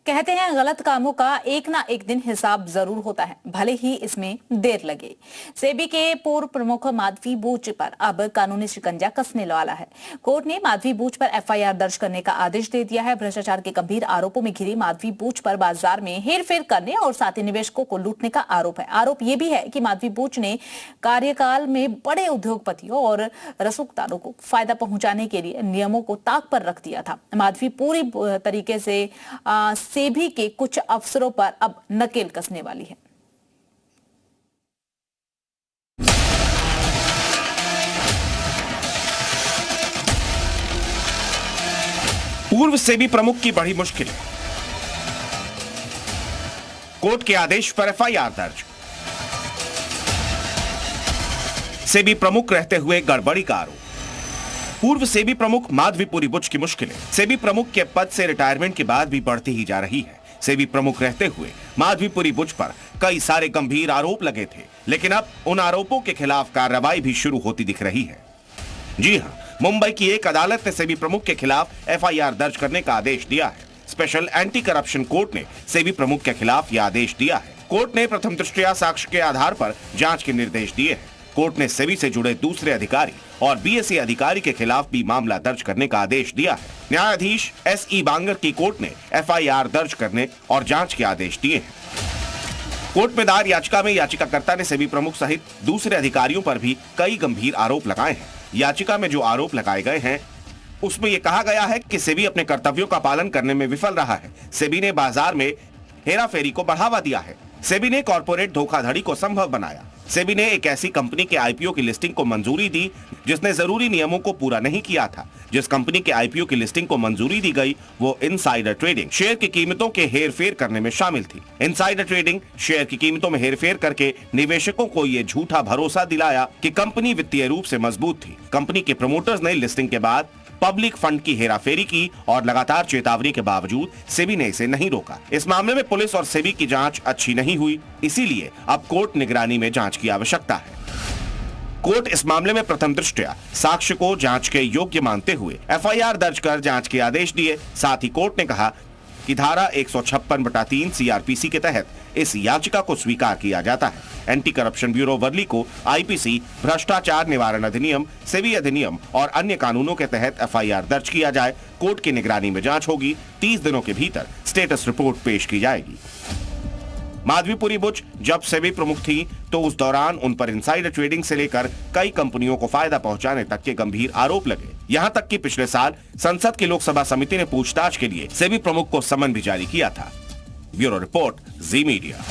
कहते हैं गलत कामों का एक ना एक दिन हिसाब जरूर होता है, भले ही इसमें देर लगे। सेबी के पूर्व प्रमुख माधवी बूच पर अब कानूनी शिकंजा कसने वाला है। कोर्ट ने माधवी बूच पर एफआईआर दर्ज करने का आदेश दे दिया है। भ्रष्टाचार के गंभीर आरोपों में घिरी माधवी बूच पर बाजार में हेरफेर करने और साथ ही निवेशकों को लूटने का आरोप है। आरोप यह भी है कि माधवी बूच ने कार्यकाल में बड़े उद्योगपतियों और रसूखदारों को फायदा पहुंचाने के लिए नियमों को ताक पर रख दिया था। माधवी पूरी तरीके से सेबी के कुछ अफसरों पर अब नकेल कसने वाली है। पूर्व सेबी प्रमुख की बड़ी मुश्किलें, कोर्ट के आदेश पर एफआईआर दर्ज, सेबी प्रमुख रहते हुए गड़बड़ी का आरोप। पूर्व सेबी प्रमुख माधवीपुरी बुच की मुश्किलें सेबी प्रमुख के पद से रिटायरमेंट के बाद भी बढ़ती ही जा रही है। सेबी प्रमुख रहते हुए माधवीपुरी बुच पर कई सारे गंभीर आरोप लगे थे, लेकिन अब उन आरोपों के खिलाफ कार्रवाई भी शुरू होती दिख रही है। जी हां, मुंबई की एक अदालत ने सेबी प्रमुख के खिलाफ एफआईआर दर्ज करने का आदेश दिया है। स्पेशल एंटी करप्शन कोर्ट ने सेबी प्रमुख के खिलाफ यह आदेश दिया है। कोर्ट ने प्रथम दृष्टया साक्ष्य के आधार पर जांच के निर्देश दिए हैं। कोर्ट ने सेबी से जुड़े दूसरे अधिकारी और बीएसई अधिकारी के खिलाफ भी मामला दर्ज करने का आदेश दिया है। न्यायाधीश एसई बांगर की कोर्ट ने एफआईआर दर्ज करने और जांच के आदेश दिए हैं। कोर्ट में दायर याचिका में याचिकाकर्ता ने सेबी प्रमुख सहित दूसरे अधिकारियों पर भी कई गंभीर आरोप लगाए हैं। याचिका में जो आरोप लगाए गए हैं उसमें यह कहा गया है कि सेबी अपने कर्तव्यों का पालन करने में विफल रहा है। सेबी ने बाजार में हेराफेरी को बढ़ावा दिया है। सेबी ने कॉर्पोरेट धोखाधड़ी को संभव बनाया। सेबी ने एक ऐसी कंपनी के आईपीओ की लिस्टिंग को मंजूरी दी जिसने जरूरी नियमों को पूरा नहीं किया था। जिस कंपनी के आईपीओ की लिस्टिंग को मंजूरी दी गई वो इनसाइडर ट्रेडिंग, शेयर की कीमतों के हेरफेर करने में शामिल थी। इनसाइडर ट्रेडिंग शेयर की कीमतों में हेरफेर करके निवेशकों को ये झूठा भरोसा दिलाया कि कंपनी वित्तीय रूप से मजबूत थी। कंपनी के प्रमोटर्स ने लिस्टिंग के बाद पब्लिक फंड की हेराफेरी की और लगातार चेतावनी के बावजूद सेबी ने इसे नहीं रोका। इस मामले में पुलिस और सेबी की जांच अच्छी नहीं हुई, इसीलिए अब कोर्ट निगरानी में जांच की आवश्यकता है। कोर्ट इस मामले में प्रथम दृष्टया साक्ष्य को जांच के योग्य मानते हुए एफआईआर दर्ज कर जांच के आदेश दिए। साथ ही कोर्ट ने कहा कि धारा 156/3 सीआरपीसी के तहत इस याचिका को स्वीकार किया जाता है। एंटी करप्शन ब्यूरो वर्ली को आईपीसी, भ्रष्टाचार निवारण अधिनियम, सेबी अधिनियम और अन्य कानूनों के तहत एफआईआर दर्ज किया जाए। कोर्ट की निगरानी में जांच होगी। 30 दिनों के भीतर स्टेटस रिपोर्ट पेश की जाएगी। माधवीपुरी बुच जब सेबी प्रमुख थी तो उस दौरान उन पर इनसाइडर ट्रेडिंग से लेकर कई कंपनियों को फायदा पहुंचाने तक के गंभीर आरोप लगे। यहां तक कि पिछले साल संसद की लोकसभा समिति ने पूछताछ के लिए सेबी प्रमुख को समन भी जारी किया था। ब्यूरो रिपोर्ट, जी मीडिया।